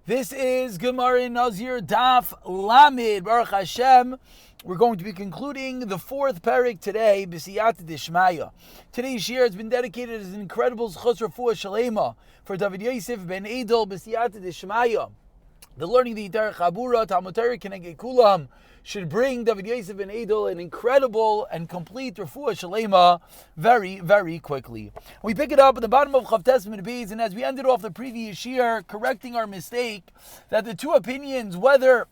This is Gemara Nazir Daf Lamed Baruch Hashem. We're going to be concluding the fourth parak today, B'siyata Dishmaya. Today's shir has been dedicated as an incredible Zchus Refuah Shalema for David Yosef ben Edel B'siyata Dishmaya. The learning the Yitar Chabura Talmud Torah Keneged Kulam should bring David Yosef ben Edel an incredible and complete Refuah Shalema very, very quickly. We pick it up at the bottom of Chav Testament Beis, and as we ended off the previous year, correcting our mistake that the two opinions, whether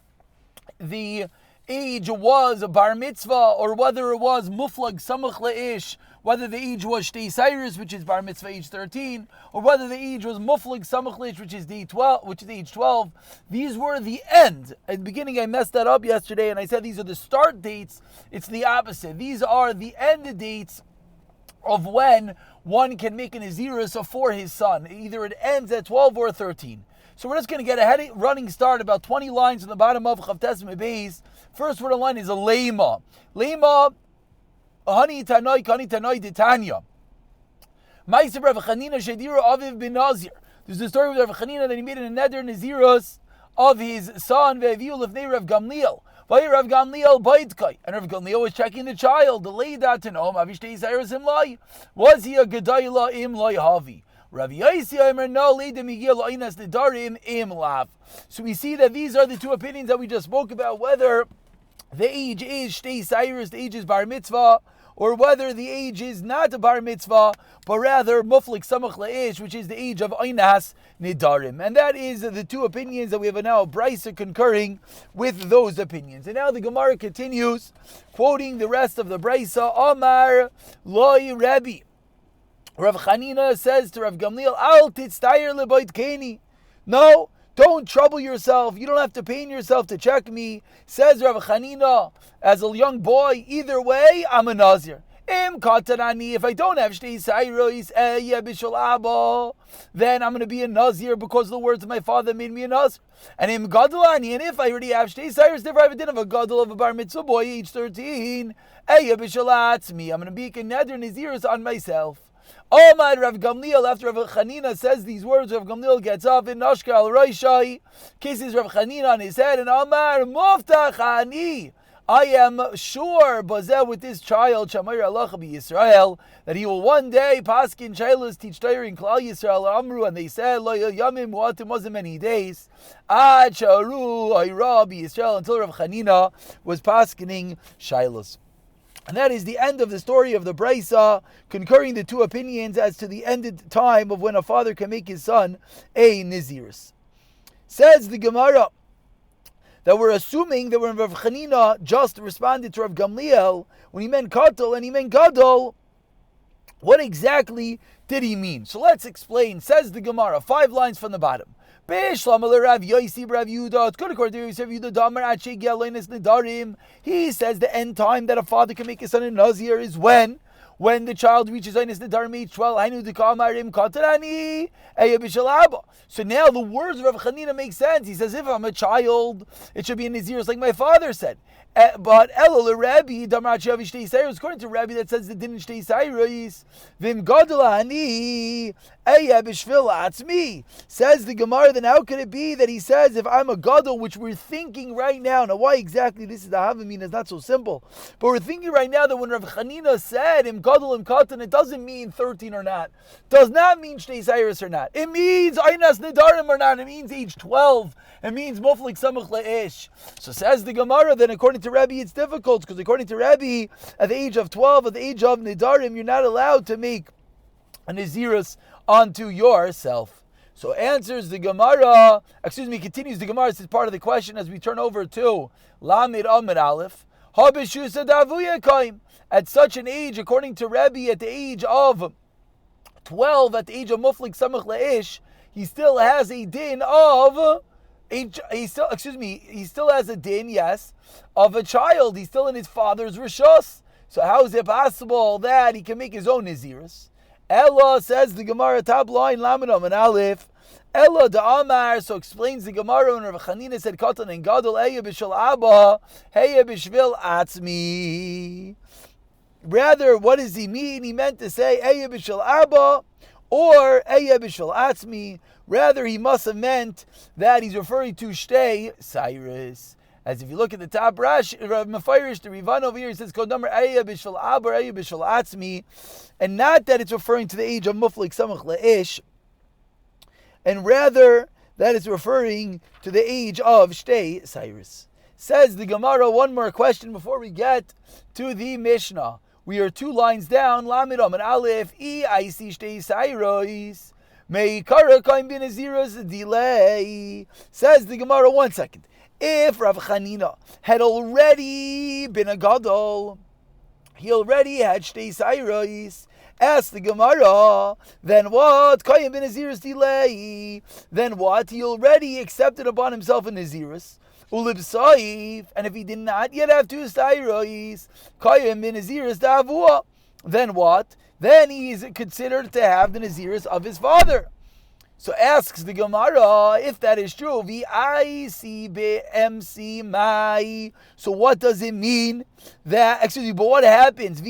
the age was a bar mitzvah or whether it was muflag samach le'ish, whether the age was shtei cyrus, which is bar mitzvah age 13, or whether the age was muflag samach le'ish, which is age 12, these were the end. At the beginning I messed that up yesterday and I said these are the start dates. It's the opposite. These are the end dates of when one can make an Nazirus for his son. Either it ends at 12 or 13. So we're just going to get a running start, about 20 lines on the bottom of Chav Testament Beis. First word of line is a lema. Lema, hani tanoi ditanya. Ma'aser Rav Chanina shedira aviv ben Nazir. There's the story with Rav Chanina that he made a neder Nazirus of his son, ve'aviu lefnei Rav Gamliel. V'ay Rav Gamliel baitkai. And Rav Gamliel was checking the child. The leidat to know, avishtei cyrus im lai. Was he a gedayla im lai havi? Rav Yossi no nedarim im lav. So we see that these are the two opinions that we just spoke about, whether the age is shtei cyrus, the age is bar mitzvah, or whether the age is not a bar mitzvah, but rather muflik samach le'ish, which is the age of einas nedarim. And that is the two opinions that we have now, Brisa concurring with those opinions. And now the Gemara continues, quoting the rest of the Brisa, Amar loy Rabbi. Rav Chanina says to Rav Gamliel, Al titztayer leboit keni. No, don't trouble yourself. You don't have to pain yourself to check me. Says Rav Chanina, as a young boy, either way, I'm a Nazir. Im katanani, if I don't have shtei sayros bishul abba, then I'm going to be a Nazir because the words of my father made me a Nazir. And im gadolani, and if I already have shtei sayros, therefore I have a din of a gadol of a bar mitzvah boy, age 13, bishul atzmi, I'm going to be a neder Naziris on myself. Omar Rav Gamliel, after Rav Chanina says these words, Rav Gamliel gets up in Nashka al Roishai, kisses Rav Chanina on his head, and Omar Muftachani, I am sure, Bazeh, with this child, Shamayr Allah Bi Yisrael, that he will one day, Paskin Shailas, teach Torah in Klal Yisrael, Amru, and they said, Lo Yamim Muatim, wasn't many days, Ad Sharu Ayra Bi Yisrael, until Rav Chanina was Paskining Shailas. And that is the end of the story of the Brisa, concurring the two opinions as to the ended time of when a father can make his son a Nazirus. Says the Gemara that we're assuming that when Rav Chanina just responded to Rav Gamliel, when he meant Katal and he meant Gadol, what exactly did he mean? So let's explain. Says the Gemara, 5 lines from the bottom. He says the end time that a father can make his son a Nazir is when the child reaches Einis Nedarim age 12. So now the words of Rav Chanina make sense. He says, if I'm a child, it should be a Nazir, like my father said. But Rabbi, according to Rabbi, that says the din in Shtei Cyrus, Vim Gadolani, Atzmi. Says the Gemara, then how could it be that he says, if I'm a Gadol, which we're thinking right now, now why exactly this is the Havamina is not so simple, but we're thinking right now that when Rav Chanina said, Im Gadol, Im Katan, it doesn't mean 13 or not, does not mean Shtei Cyrus or not. It means Einas Nedarim or not, it means age 12. It means muflik samach le'ish. So says the Gemara, then according to Rabbi it's difficult, because according to Rabbi, at the age of 12, at the age of Nedarim, you're not allowed to make a Nazirus onto yourself. So answers the Gemara, continues the Gemara, this is part of the question as we turn over to Lamed Amid Aleph. At such an age, according to Rabbi, at the age of 12, at the age of muflik samach le'ish, he still has a din of... he still has a din, yes, of a child. He's still in his father's rishus. So how is it possible that he can make his own Nazirus? Ella, says the Gemara, top line, Lamanam and Aleph. Ella da Amar, so explains the Gemara when Rav Chanina said, Katan and Gadol, Eya b'shel Abba, Heya b'shvil Atzmi. Rather, what does he mean? He meant to say, Eya b'shel Abba, or Eya b'shel Atzmi, Rather, he must have meant that he's referring to Shtei Cyrus. As if you look at the top Rash, Rav Mefarish, the Rivan over here, he says, Kodamar Eya Bishval Aber, Eya Bishval Atzmi, and not that it's referring to the age of Muflik Samach Le'ish, and rather that it's referring to the age of Shtei Cyrus. Says the Gemara, one more question before we get to the Mishnah. We are 2 lines down, Lamed Amid Aleph, I see Shtei Cyrus, Meikara Kaim bin Naziros delay. Says the Gemara, 1 second. If Rav Chanina had already been a gadol, he already had Shtei Cyrus, ask the Gemara, then what? Kaim bin Naziros delay. Then what? He already accepted upon himself a Naziris. Ulib Saif, and if he did not yet have 2 Cyrus, Kaim bin Naziris Davua. Then what? Then he is considered to have the Naziris of his father. So asks the Gemara, if that is true, VIC mai. So what does it mean that, but what happens?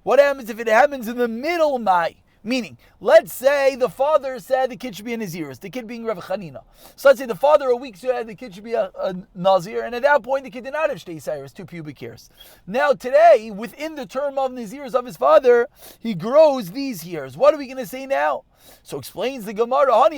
What happens if it happens in the middle mai? Meaning, let's say the father said the kid should be a Naziris, the kid being Rav Chanina. So let's say the father a week said the kid should be a Nazir, and at that point the kid did not have Shtei Cyrus, 2 pubic hairs. Now today, within the term of Naziris of his father, he grows these hairs. What are we going to say now? So explains the Gemara, that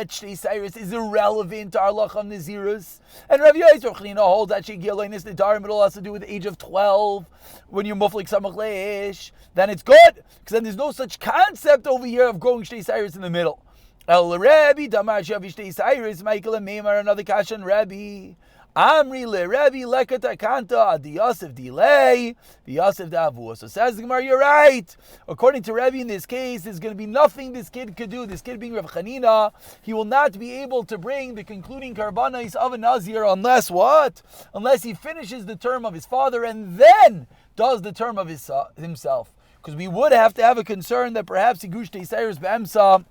Shtei Cyrus is irrelevant to our Lach of Naziris. And Rav Chanina holds that Shegiyaloinis Nidar, but it all has to do with the age of 12, when you're Muflik Samach Leish, then it's good, because then there's no such concept over here of growing Shtei Cyrus in the middle. El Rabbi, Damar Shavi Shtei Cyrus, Michael and Meimar, another Kashan Rabbi. Amri le Rabbi lekata kanta the Yosef delay the Yosef davu. So says the Gemara, you're right. According to Rabbi, in this case, there's going to be nothing this kid could do. This kid being Rav Chanina, he will not be able to bring the concluding karbanos of a Nazir unless what? Unless he finishes the term of his father and then does the term of himself. Because we would have to have a concern that perhaps he gush Shtei be'emsa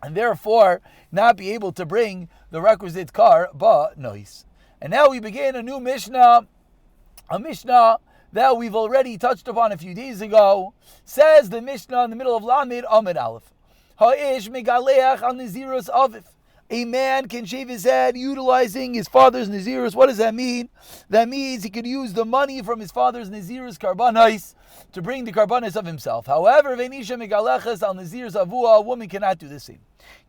and therefore not be able to bring the requisite karbanos. And now we begin a new Mishnah, a Mishnah that we've already touched upon a few days ago. Says the Mishnah in the middle of Lamed Amid Aleph. Ha'ish megaleach al Nazirus aviv. A man can shave his head utilizing his father's Nazirus. What does that mean? That means he could use the money from his father's Nazirus karbanos to bring the karbanos of himself. However, venisha megalechas al Nazirus avua, a woman cannot do the same.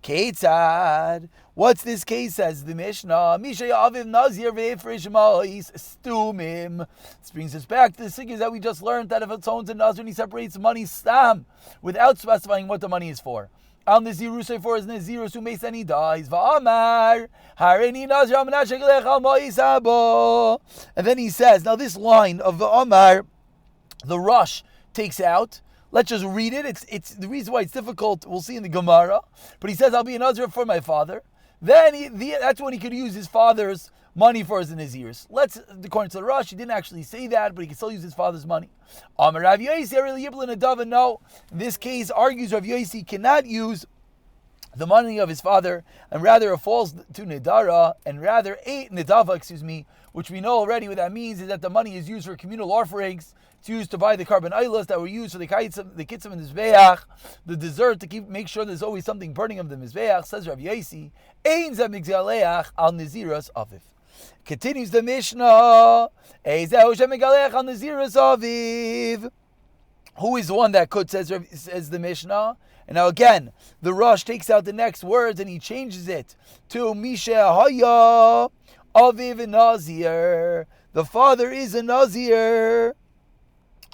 Ketzad. What's this case, says the Mishnah? Misha aviv Nazir ve'efresh ma'is stumim. This brings us back to the sigas that we just learned, that if it's owns a Nazir and he separates money stam without specifying what the money is for. Al Nazirus for his Nazirus who makes and he dies. Va'amar hareini Nazir amanashek lech al ma'is abo. And then he says, now this line of Va'amar, the Rush takes out. Let's just read it. It's the reason why it's difficult, we'll see in the Gemara. But he says, I'll be a Nazir for my father. Then that's when he could use his father's money for his Nazirs. According to the Rush, he didn't actually say that, but he can still use his father's money. Rav Yosi, no. In this case, argues Rav Yosi cannot use the money of his father, and rather it falls to Nidara, and rather Nidava, which we know already what that means is that the money is used for communal offerings. It's used to buy the carbon ilas that were used for the kitzim and the mizbeach, the dessert, to make sure there's always something burning of the mizbeach. Says Rav Yosi, Ein zeh migzaleach al naziras aviv. Continues the Mishnah, Eizehu shemigaleach al naziras aviv. Who is the one that could, says the Mishnah? And now again, the Rush takes out the next words and he changes it to Misha Haya Aviv Nazir. The father is a Nazir.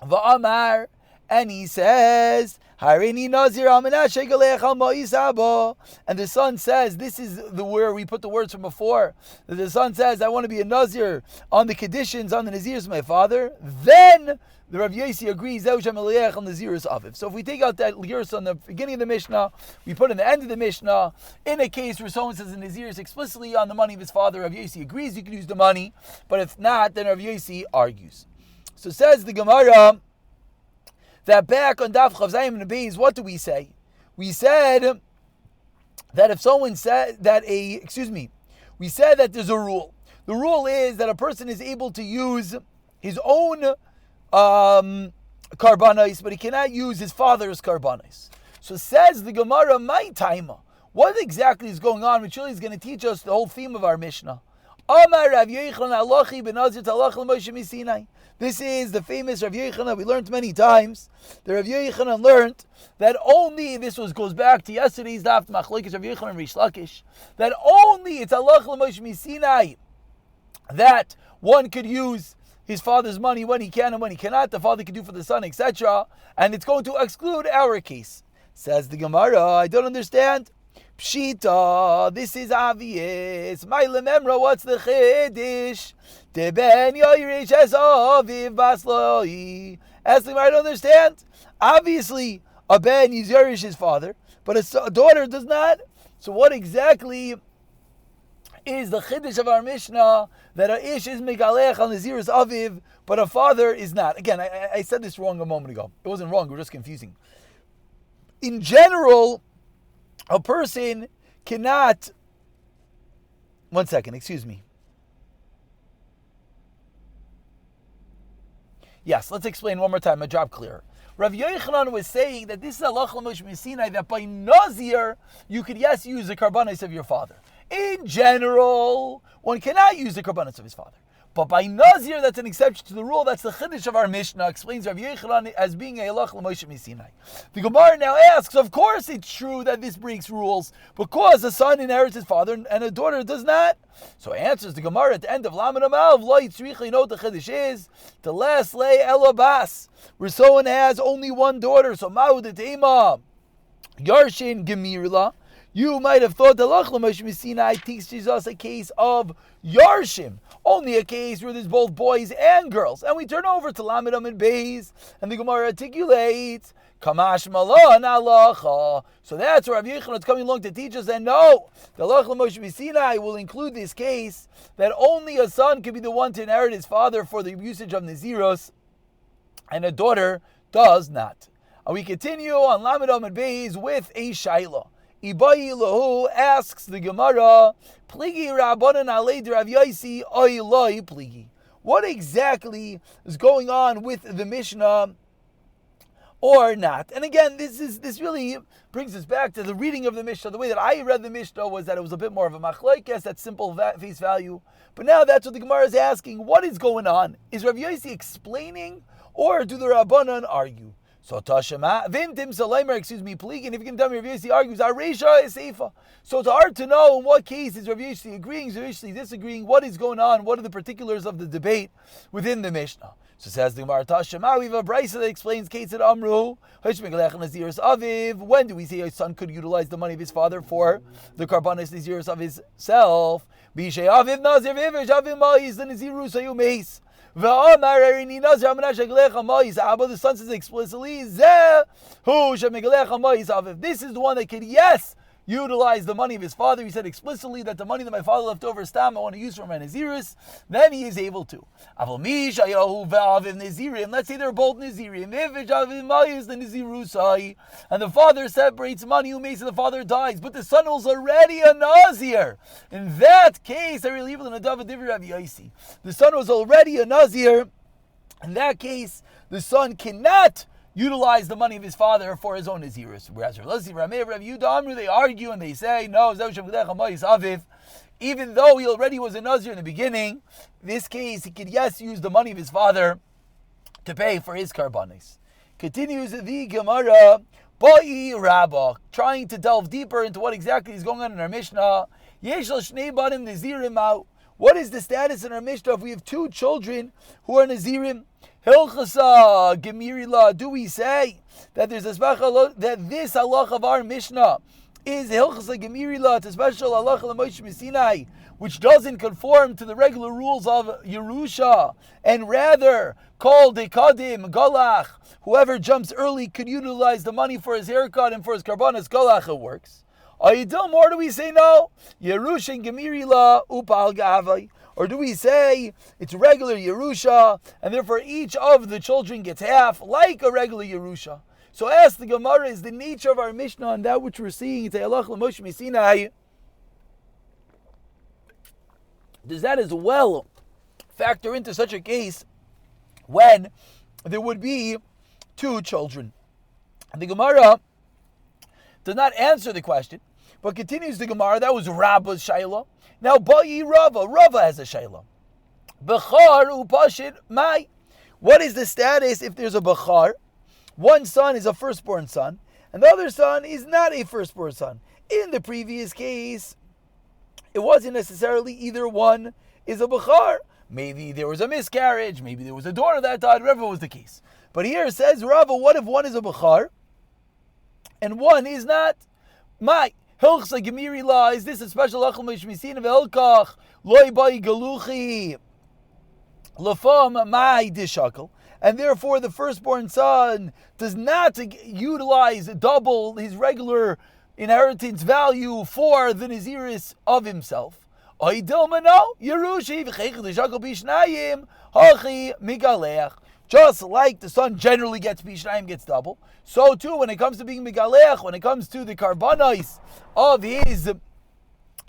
Va'amar, and he says, Harini Nazir Amanashe Galech al Ma'isabo. And the son says, this is where we put the words from before. The son says, I want to be a Nazir on the conditions, on the Nazirs of my father. Then the Rav Yosi agrees, so if we take out that Lirs on the beginning of the Mishnah, we put in the end of the Mishnah, in a case where someone says the Nazir is explicitly on the money of his father, Rav Yosi agrees you can use the money, but if not, then Rav Yosi argues. So says the Gemara that back on Daf Chavzayim and Beis, what do we say? We said that if someone said that we said that there's a rule. The rule is that a person is able to use his own karbanos, but he cannot use his father's karbanos. So says the Gemara, my taima. What exactly is going on, which really is going to teach us the whole theme of our Mishnah? Amar Rav Yochanan halachi ben Nazir talach l'Moshe miSinai. This is the famous Rav Yochanan. We learned many times. The Rav Yochanan learned that only, goes back to yesterday's daf, Machlokes Rav Yochanan and Rish Lakish, that only it's halach l'Moshe miSinai that one could use his father's money when he can and when he cannot. The father could do for the son, etc. And it's going to exclude our case. Says the Gemara, I don't understand. Pshita, this is obvious. My lememra, what's the chiddush? De ben yoyrish es aviv basloi. Ask him, I don't understand. Obviously, a ben is yorish his father, but a daughter does not. So what exactly is the chiddush of our Mishnah that a ish is megalech on Nazir's aviv, but a father is not? Again, I said this wrong a moment ago. It wasn't wrong, it was just confusing. In general, a person cannot... One second, excuse me. Yes, let's explain one more time, my job clearer. Rav Yochanan was saying that this is halach l'Moshe miSinai, that by Nazir, you could, yes, use the karbanos of your father. In general, one cannot use the karbanos of his father. But by Nazir, that's an exception to the rule. That's the chiddush of our Mishnah, explains Rav Yochanan as being a halach l'Moshe miSinai. The Gemara now asks, of course it's true that this breaks rules, because a son inherits his father and a daughter does not. So answers the Gemara at the end of Lamed Amalv, lo yitzrich, you know what the chiddush is? The last lay elabas, where someone has only one daughter. So ma'u detema, yarshin gemirla. You might have thought the halach l'Moshe miSinai teaches us a case of yarshim, only a case where there's both boys and girls. And we turn over to Lamed Amid Beis, and the Gemara articulates, Kamash Malon halacha. So that's where Rav Yochanan is coming along to teach us that no, the halach l'Moshe miSinai will include this case, that only a son can be the one to inherit his father for the usage of Naziros, and a daughter does not. And we continue on Lamed Amid Beis with a shayla. Ibai lahu asks the Gemara, Pligi Rabbanan alei Rav Yosi oiloi pligi. What exactly is going on with the Mishnah or not? And again, this really brings us back to the reading of the Mishnah. The way that I read the Mishnah was that it was a bit more of a machlokes, that simple face value. But now that's what the Gemara is asking. What is going on? Is Rav Yosi explaining, or do the Rabbanan argue? So Tashema, Vimtim Salaimer, Pligin, if you can tell me, Rav Yosi argues, Aresha is Seifa. So it's hard to know in what case is Rav Yosi agreeing, is Rav Yosi disagreeing, what is going on, what are the particulars of the debate within the Mishnah. So says the Gemara, Tashema, we have a brisa that explains Ketzad Amru, Nazirus Aviv. When do we say a son could utilize the money of his father for the karbanos Nazirus of his self? Bishay Aviv Nazir Vivish Aviv Ma'is, the Nazirus Ayumeis. The son says explicitly, this is the one that could, yes, utilize the money of his father. He said explicitly that the money that my father left over is tam, I want to use for my Naziris, then he is able to. Let's say they're both Nazirim, and the father separates money, who makes it, the father dies, but the son was already a Nazir. In that case, the son was already a Nazir. In that case, the son cannot utilize the money of his father for his own Nazirus. Whereas Rav Yehuda, they argue and they say, no, even though he already was a Nazir in the beginning, in this case, he could, yes, use the money of his father to pay for his karbanis. Continues the Gemara, Ba'i Rabba, trying to delve deeper into what exactly is going on in our Mishnah. What is the status in our Mishnah if we have two children who are Nazirim? Hilchasa Gemirila, do we say that there's a special, that this halach of our Mishnah is Hilchasa Gemirila, it's a special halach of Moshe miSinai, which doesn't conform to the regular rules of Yerusha, and rather called a Kadim, Galach, whoever jumps early could utilize the money for his haircut and for his karbanas, Galach, it works. Or do we say no? Yerusha Gemirila Upal Gavai. Or do we say it's regular Yerusha, and therefore each of the children gets half, like a regular Yerusha? So ask the Gemara, is the nature of our Mishnah and that which we're seeing, it's a halach l'Moshe miSinai, does that as well factor into such a case when there would be two children? And the Gemara does not answer the question, but continues the Gemara. That was Rabba's Shaila. Now, Ba'i Rava. Rava has a Shaila. Bechar upashit mai. What is the status if there's a Bechar? One son is a firstborn son, and the other son is not a firstborn son. In the previous case, it wasn't necessarily either one is a Bechar. Maybe there was a miscarriage, maybe there was a daughter that died, whatever was the case. But here it says, Rava, what if one is a Bechar and one is not? My Hilchsa Gemiri law, is this a special Achal Mishmisin of Elkach, Loi Bai Galuchi, Lafam Mai Dishakal, and therefore the firstborn son does not utilize double his regular inheritance value for the Naziris of himself. Just like the son generally gets Bishnayim, gets double, so too when it comes to being Migalech, when it comes to the Karbanos of his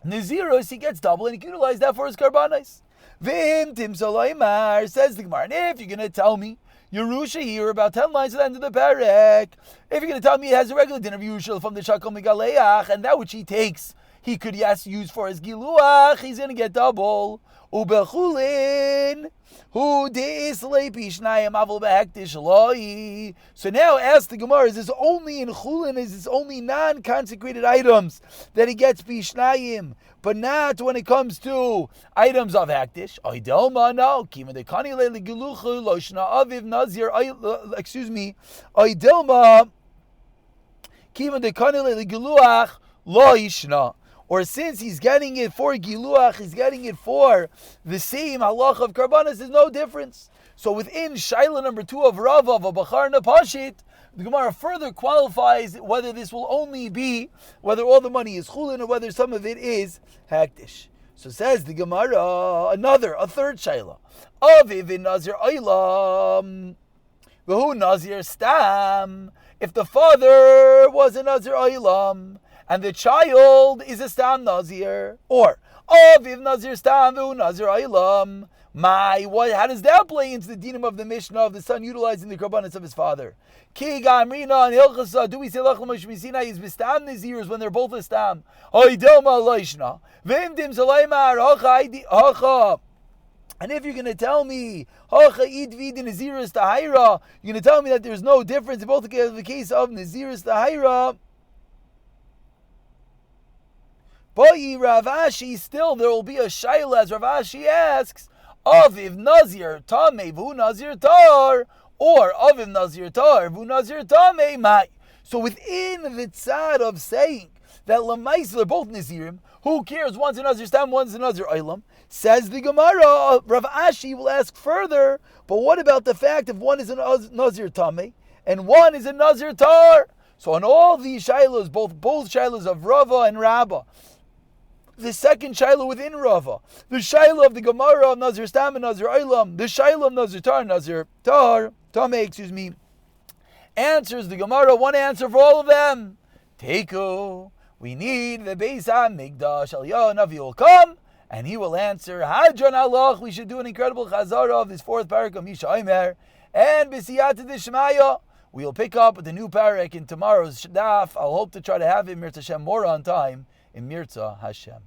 Naziros, he gets double and he can utilize that for his Karbanos. Vim Tim Solaimar, says the Gemara, and if you're going to tell me Yerusha here, about 10 lines at the end of the parak, if you're going to tell me he has a regular din of Yerusha from the Shakal Megaleach, and that which he takes, he could, yes, use for his Giluach, he's going to get double. Ubechulin, who de'islei pishnayim avol behektish loi. So now ask the Gemara, is this only in Chulin, is this only non-consecrated items that he gets pishnayim, but not when it comes to items of hektish? Oidelma, no. Kima de kanile legiluchu loshna aviv nazir, oidelma, kima de kanile legiluach loishna. Or since he's getting it for Giluach, he's getting it for the same halach of Karbanas, there's no difference. So within Shaila number 2 of Rava, of a Bachar Napashit, the Gemara further qualifies whether this will only be, whether all the money is Chulin or whether some of it is Hakdish. So says the Gemara, a third Shaila. Aviv in Nazir Oilam, V'hu Nazir Stam. If the father was a Nazir Oilam, and the child is a Stam Nazir, or Aviv Nazir Stam V'hu Nazir Oilam, how does that play into the dinim of the Mishnah of the son utilizing the karbanos of his father? Ki Gamrina and Hilchasa, do we say Lachal Mishmisina is Bistam Nazirs when they're both a Stam? Oidelma Loishna. V'imdim Zalaymar Hacha. And if you're going to tell me, Hacha Idvid Naziris Tahira, you're going to tell me that there's no difference in both the case of Naziris Tahira, but Rav Ashi, still there will be a shaila, as Rav Ashi asks, Aviv Nazir Tameh V'hu Nazir Tar, or Aviv Nazir Tar V'hu Nazir Tameh Mai. So within the tzad of saying that Lamaisa, they're both Nazirim, who cares, one's a Nazir Stam, one's a Nazir Oilam, says the Gemara, Rav Ashi will ask further, but what about the fact if one is a Nazir Tameh and one is a Nazir Tar? So on all these shailas, both shailas of Rava and Rabbah, the second Shaila within Rava, the Shaila of the Gemara of Nazir Stam and Nazir Oilam, the Shaila of Nazir Tar, Tameh, answers the Gemara, one answer for all of them. Teiku, we need the Beis HaMikdash, Eliyahu Navi will come, and he will answer, Hadron Allah, we should do an incredible Chazara of this 4th parak of Misha Omer, and B'siyata Dishmaya, we'll pick up with the new parak in tomorrow's Daf. I'll hope to try to have it, Mirta Hashem, more on time, in Mirza Hashem.